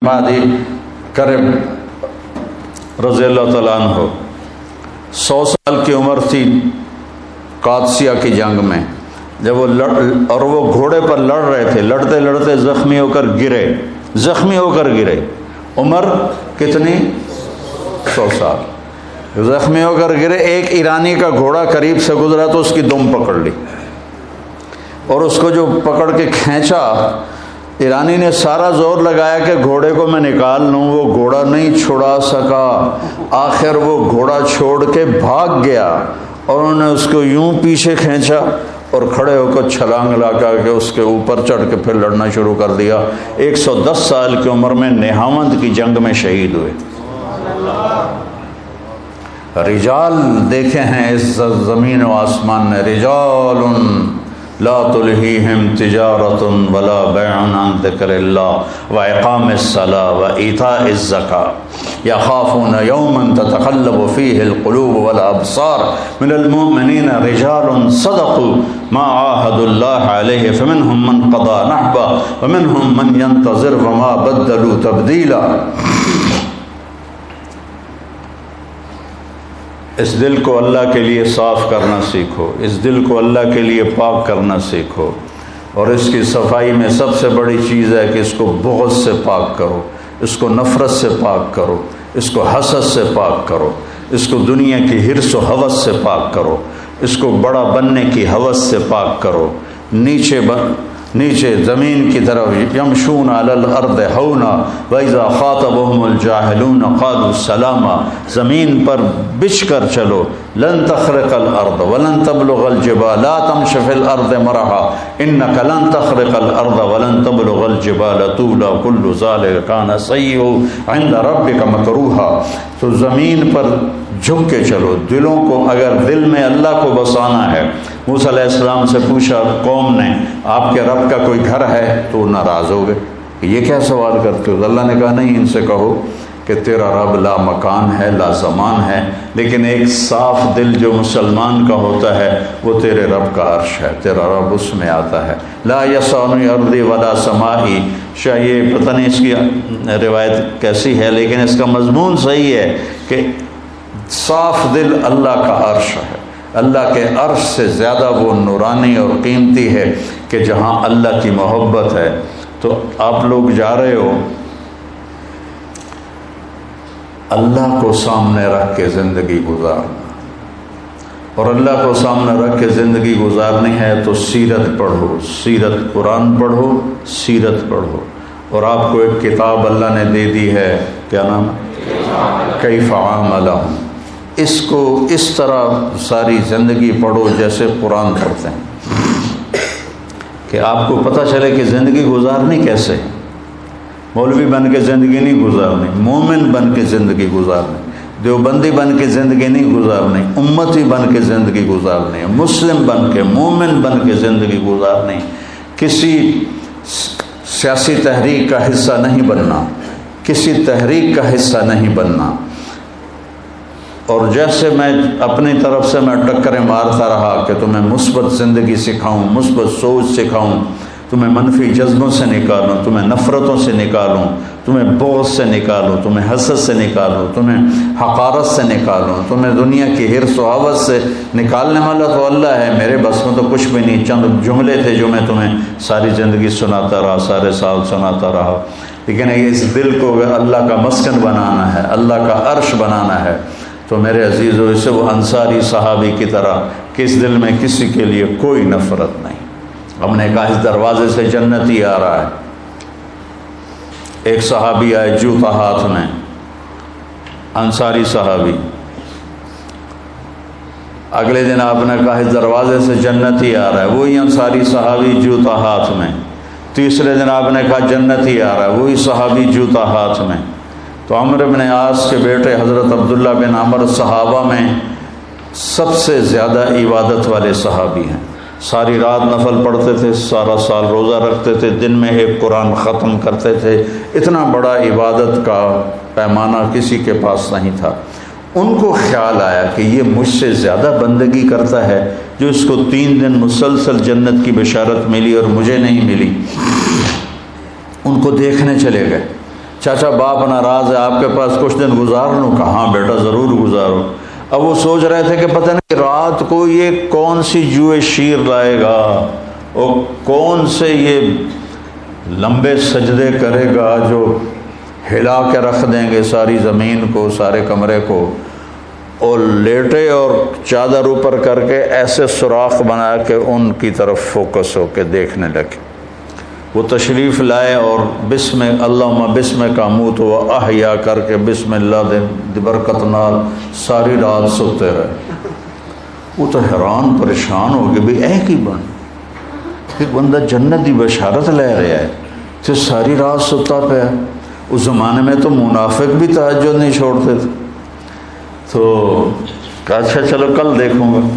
مادی کرب رضی اللہ تعالیٰ عنہ 100 سال کی عمر تھی قادسیہ کی جنگ میں، جب وہ گھوڑے پر لڑ رہے تھے، لڑتے لڑتے زخمی ہو کر گرے، عمر کتنی؟ 100 سال، زخمی ہو کر گرے۔ ایک ایرانی کا گھوڑا قریب سے گزرا تو اس کی دم پکڑ لی، اور اس کو جو پکڑ کے کھینچا، ایرانی نے سارا زور لگایا کہ گھوڑے کو میں نکال لوں، وہ گھوڑا نہیں چھڑا سکا۔ آخر وہ گھوڑا چھوڑ کے بھاگ گیا، اور انہوں نے اس کو یوں پیچھے کھینچا اور کھڑے ہو کر چھلانگ لگا کے اس کے اوپر چڑھ کے پھر لڑنا شروع کر دیا۔ 110 سال کی عمر میں نہاوند کی جنگ میں شہید ہوئے۔ رجال دیکھے ہیں اس زمین و آسمان نے، رجال لا تلہیہم تجارت ولا بیع عن ذکر اللہ واقام الصلاۃ وایتاء الزکاۃ یخافون یوما تتقلب فیہ القلوب والابصار من المؤمنین رجال صدقوا ما عاہدوا اللہ علیہ فمنہم من قضى نحبہ ومنہم من ينتظر وما بدلوا تبدیلا۔ اس دل کو اللہ کے لیے صاف کرنا سیکھو، اس دل کو اللہ کے لیے پاک کرنا سیکھو، اور اس کی صفائی میں سب سے بڑی چیز ہے کہ اس کو بغض سے پاک کرو، اس کو نفرت سے پاک کرو، اس کو حسد سے پاک کرو، اس کو دنیا کی حرص و ہوس سے پاک کرو، اس کو بڑا بننے کی ہوس سے پاک کرو۔ نیچے زمین کی طرف یمشون علی الارض ہونا واذا خاطبهم الجاہلون قالوا سلاما، زمین پر بچھ کر چلو۔ لن تخرق الارض ولن تبلغ الجبال لا تمش فی الارض مرحا انک لن تخرق الارض ولن تبلغ الجبال طولا کل ذلک کان سیئہ عند ربک مکروہا۔ تو زمین پر جھک کے چلو، دلوں کو اگر دل میں اللہ کو بسانا ہے۔ موسیٰ علیہ السلام سے پوچھا قوم نے، آپ کے رب کا کوئی گھر ہے؟ تو ناراض ہو گئے، یہ کیا سوال کرتے ہو؟ اللہ نے کہا نہیں، ان سے کہو کہ تیرا رب لا مکان ہے لا زمان ہے، لیکن ایک صاف دل جو مسلمان کا ہوتا ہے وہ تیرے رب کا عرش ہے، تیرا رب اس میں آتا ہے۔ لا یسعنی ارضی ولا سمائی، شاید یہ پتہ نہیں اس کی روایت کیسی ہے، لیکن اس کا مضمون صحیح ہے کہ صاف دل اللہ کا عرش ہے۔ اللہ کے عرش سے زیادہ وہ نورانی اور قیمتی ہے کہ جہاں اللہ کی محبت ہے۔ تو آپ لوگ جا رہے ہو، اللہ کو سامنے رکھ کے زندگی گزارنا، اور اللہ کو سامنے رکھ کے زندگی گزارنی ہے تو سیرت پڑھو، سیرت قرآن پڑھو، سیرت پڑھو۔ اور آپ کو ایک کتاب اللہ نے دے دی ہے، کیا نام ہے؟ کیف عاملہم۔ اس کو اس طرح ساری زندگی پڑھو جیسے قرآن پڑھتے ہیں، کہ آپ کو پتہ چلے کہ زندگی گزارنی کیسے ہے۔ مولوی بن کے زندگی نہیں گزارنی، مومن بن کے زندگی گزارنی، دیوبندی بن کے زندگی نہیں گزارنی، امتی بن کے زندگی گزارنی، مسلم بن کے، مومن بن کے زندگی گزارنی۔ کسی سیاسی تحریک کا حصہ نہیں بننا، کسی تحریک کا حصہ نہیں بننا۔ اور جیسے میں اپنی طرف سے میں ٹکریں مارتا رہا کہ تمہیں مثبت زندگی سکھاؤں، مثبت سوچ سکھاؤں، تمہیں منفی جذبوں سے نکالوں، تمہیں نفرتوں سے نکالوں، تمہیں بغض سے نکالوں، تمہیں حسد سے نکالوں، تمہیں حقارت سے نکالوں، تمہیں دنیا کی حرص و ہوس سے نکالنے والا تو اللہ ہے، میرے بس میں تو کچھ بھی نہیں۔ چند جملے تھے جو میں تمہیں ساری زندگی سناتا رہا، سارے سال سناتا رہا، لیکن اس دل کو اللہ کا مسکن بنانا ہے، اللہ کا عرش بنانا ہے۔ تو میرے عزیزو، اسے وہ انصاری صحابی کی طرح کہ اس دل میں کسی کے لیے کوئی نفرت نہیں۔ ہم نے کہا اس دروازے سے جنت ہی آ رہا ہے۔ ایک صحابی آئے جوتا ہاتھ میں، انصاری صحابی، اگلے دن آپ نے کہا اس دروازے سے جنت ہی آ رہا ہے، وہی انصاری صحابی جوتا ہاتھ میں۔ تیسرے دن آپ نے کہا جنت ہی آ رہا ہے، وہی صحابی جوتا ہاتھ میں۔ تو عمرو بن عاص کے بیٹے حضرت عبداللہ بن عمر صحابہ میں سب سے زیادہ عبادت والے صحابی ہیں۔ ساری رات نفل پڑھتے تھے، سارا سال روزہ رکھتے تھے، دن میں ایک قرآن ختم کرتے تھے۔ اتنا بڑا عبادت کا پیمانہ کسی کے پاس نہیں تھا۔ ان کو خیال آیا کہ یہ مجھ سے زیادہ بندگی کرتا ہے، جو اس کو 3 دن مسلسل جنت کی بشارت ملی اور مجھے نہیں ملی۔ ان کو دیکھنے چلے گئے، چاچا باپ ناراض ہے آپ کے پاس کچھ دن گزار لوں؟ کہاں بیٹا ضرور گزارو۔ اب وہ سوچ رہے تھے کہ پتہ نہیں رات کو یہ کون سی جوئے شیر لائے گا اور کون سے یہ لمبے سجدے کرے گا جو ہلا کے رکھ دیں گے ساری زمین کو، سارے کمرے کو، اور لیٹے اور چادر اوپر کر کے ایسے سوراخ بنا کے ان کی طرف فوکس ہو کے دیکھنے لگے۔ وہ تشریف لائے اور بسم اللہم بسم کا منہ تو وہ احیا کر کے بسم اللہ دے برکت نال ساری رات سوتے رہے۔ وہ تو حیران پریشان ہو گئے، بھی اے کی بن ایک بندہ جنت دی بشارت لے رہا ہے تو ساری رات سوتا پیا۔ اس زمانے میں تو منافق بھی تہجد نہیں چھوڑتے تھے۔ تو اچھا چلو کل دیکھوں گا۔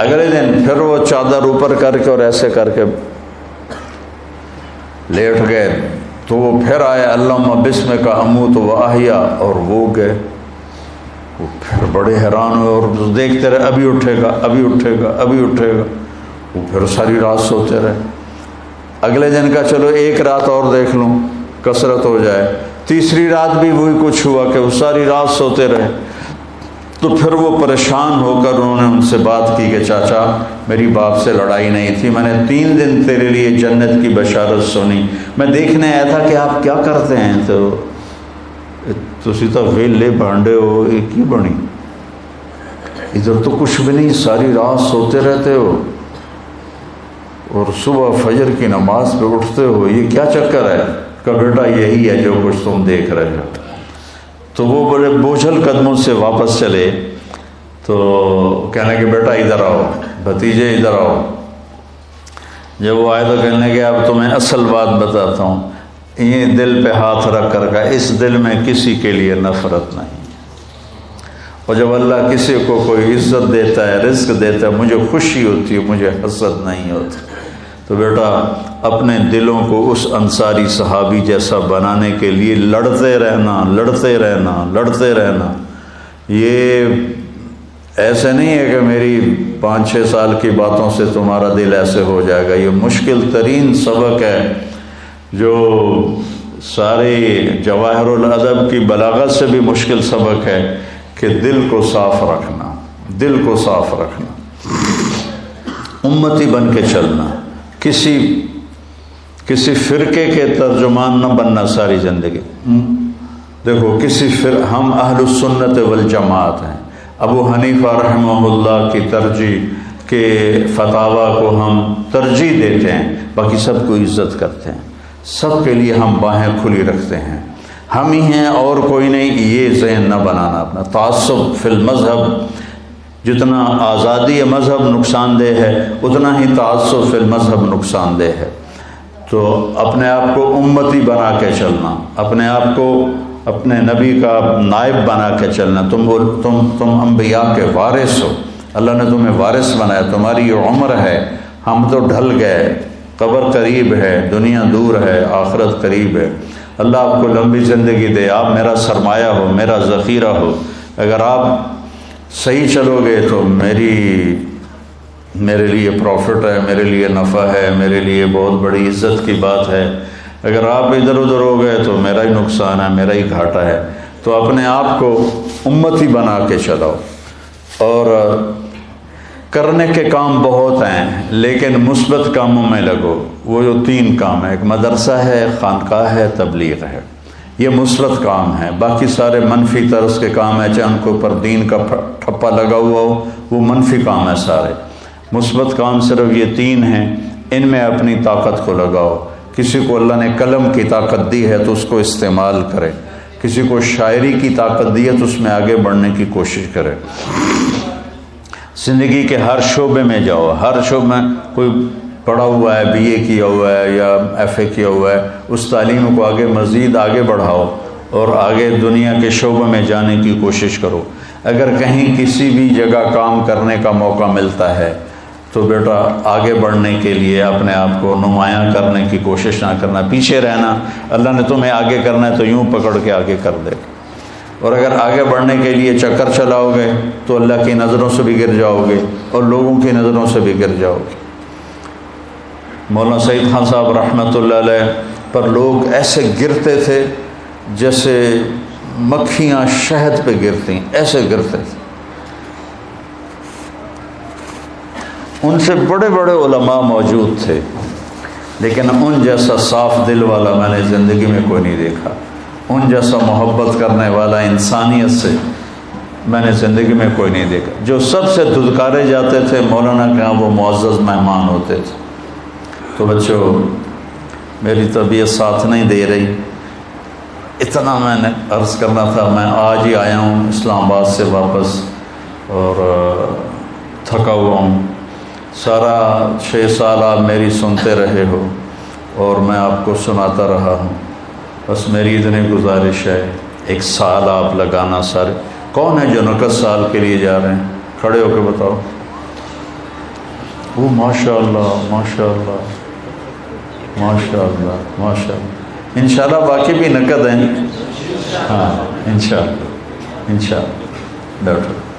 اگلے دن پھر وہ چادر اوپر کر کے اور ایسے کر کے لیٹ گئے تو وہ پھر آئے اللہم بسم کا اموت و احیا، اور وہ گئے۔ وہ پھر بڑے حیران ہوئے اور دیکھتے رہے ابھی اٹھے گا ابھی اٹھے گا ابھی اٹھے گا۔ وہ پھر ساری رات سوتے رہے۔ اگلے دن کا چلو ایک رات اور دیکھ لوں کثرت ہو جائے۔ تیسری رات بھی وہی کچھ ہوا کہ وہ ساری رات سوتے رہے۔ تو پھر وہ پریشان ہو کر انہوں نے ان سے بات کی کہ چاچا میری باپ سے لڑائی نہیں تھی، میں نے 3 دن تیرے لیے جنت کی بشارت سنی، میں دیکھنے آیا تھا کہ آپ کیا کرتے ہیں۔ تو تسی تو ویلے بانڈے ہو، ایک ہی بنی، ادھر تو کچھ بھی نہیں، ساری رات سوتے رہتے ہو اور صبح فجر کی نماز پہ اٹھتے ہو، یہ کیا چکر ہے؟ کہ بیٹا یہی ہے جو کچھ تم دیکھ رہے ہو۔ تو وہ بڑے بوجھل قدموں سے واپس چلے تو کہنے کہ بیٹا ادھر آؤ، بھتیجے ادھر آؤ۔ جب وہ آئے تو کہنے کہ اب تمہیں اصل بات بتاتا ہوں، یہ دل پہ ہاتھ رکھ کر کا اس دل میں کسی کے لیے نفرت نہیں، اور جب اللہ کسی کو کوئی عزت دیتا ہے، رزق دیتا ہے، مجھے خوشی ہوتی ہے، مجھے حسد نہیں ہوتی۔ تو بیٹا اپنے دلوں کو اس انصاری صحابی جیسا بنانے کے لیے لڑتے رہنا لڑتے رہنا لڑتے رہنا۔ یہ ایسے نہیں ہے کہ میری 5-6 سال کی باتوں سے تمہارا دل ایسے ہو جائے گا۔ یہ مشکل ترین سبق ہے جو ساری جواہر الادب کی بلاغت سے بھی مشکل سبق ہے کہ دل کو صاف رکھنا، دل کو صاف رکھنا، امتی بن کے چلنا، کسی فرقے کے ترجمان نہ بننا ساری زندگی۔ دیکھو ہم اہل السنت والجماعت ہیں، ابو حنیفہ رحمہ اللہ کی ترجیح کے فتاوی کو ہم ترجیح دیتے ہیں، باقی سب کو عزت کرتے ہیں، سب کے لیے ہم باہیں کھلی رکھتے ہیں، ہم ہی ہیں اور کوئی نہیں۔ یہ ذہن نہ بنانا اپنا۔ تعصب فی المذہب، جتنا آزادی مذہب نقصان دہ ہے اتنا ہی تعصب فی المذہب نقصان دہ ہے۔ تو اپنے آپ کو امتی بنا کے چلنا، اپنے آپ کو اپنے نبی کا نائب بنا کے چلنا۔ تم انبیاء کے وارث ہو، اللہ نے تمہیں وارث بنایا، تمہاری یہ عمر ہے، ہم تو ڈھل گئے، قبر قریب ہے، دنیا دور ہے، آخرت قریب ہے۔ اللہ آپ کو لمبی زندگی دے، آپ میرا سرمایہ ہو، میرا ذخیرہ ہو۔ اگر آپ صحیح چلو گے تو میرے لیے پروفٹ ہے، میرے لیے نفع ہے، میرے لیے بہت بڑی عزت کی بات ہے۔ اگر آپ ادھر ادھر ہو گئے تو میرا ہی نقصان ہے، میرا ہی گھاٹا ہے۔ تو اپنے آپ کو امتی بنا کے چلاؤ، اور کرنے کے کام بہت ہیں لیکن مثبت کاموں میں لگو۔ وہ جو 3 کام ہیں، ایک مدرسہ ہے، خانقاہ ہے، تبلیغ ہے، یہ مثبت کام ہے۔ باقی سارے منفی طرز کے کام ہیں، چاہے ان کے اوپر دین کا ٹھپا لگا ہوا ہو، وہ منفی کام ہے سارے۔ مثبت کام صرف یہ 3 ہیں، ان میں اپنی طاقت کو لگاؤ۔ کسی کو اللہ نے قلم کی طاقت دی ہے تو اس کو استعمال کرے، کسی کو شاعری کی طاقت دی ہے تو اس میں آگے بڑھنے کی کوشش کرے۔ زندگی کے ہر شعبے میں جاؤ، ہر شعبے میں کوئی پڑھا ہوا ہے، BA کیا ہوا ہے یا FA کیا ہوا ہے، اس تعلیم کو مزید آگے بڑھاؤ اور آگے دنیا کے شعبے میں جانے کی کوشش کرو۔ اگر کہیں کسی بھی جگہ کام کرنے کا موقع ملتا ہے تو بیٹا آگے بڑھنے کے لیے اپنے آپ کو نمایاں کرنے کی کوشش نہ کرنا، پیچھے رہنا۔ اللہ نے تمہیں آگے کرنا ہے تو یوں پکڑ کے آگے کر دے، اور اگر آگے بڑھنے کے لیے چکر چلاؤ گے تو اللہ کی نظروں سے بھی گر جاؤ گے اور لوگوں کی نظروں سے بھی گر جاؤ گے۔ مولانا سعید خان صاحب رحمۃ اللہ علیہ پر لوگ ایسے گرتے تھے جیسے مکھیاں شہد پہ گرتی ہیں، ایسے گرتے تھے۔ ان سے بڑے بڑے علماء موجود تھے، لیکن ان جیسا صاف دل والا میں نے زندگی میں کوئی نہیں دیکھا، ان جیسا محبت کرنے والا انسانیت سے میں نے زندگی میں کوئی نہیں دیکھا۔ جو سب سے دھتکارے جاتے تھے مولانا کے ہاں وہ معزز مہمان ہوتے تھے۔ تو بچوں، میری طبیعت ساتھ نہیں دے رہی، اتنا میں نے عرض کرنا تھا۔ میں آج ہی آیا ہوں اسلام آباد سے واپس، اور تھکا ہوا ہوں۔ سارا 6 سال آپ میری سنتے رہے ہو اور میں آپ کو سناتا رہا ہوں، بس میری اتنی گزارش ہے 1 سال آپ لگانا۔ سارے کون ہے جو 29 سال کے لیے جا رہے ہیں؟ کھڑے ہو کے بتاؤ۔ وہ ماشاء اللہ ماشاء اللہ ماشاء اللہ ماشاء اللہ۔ انشاءاللہ باقی بھی نقد ہیں، ہاں انشاءاللہ انشاءاللہ ڈاکٹر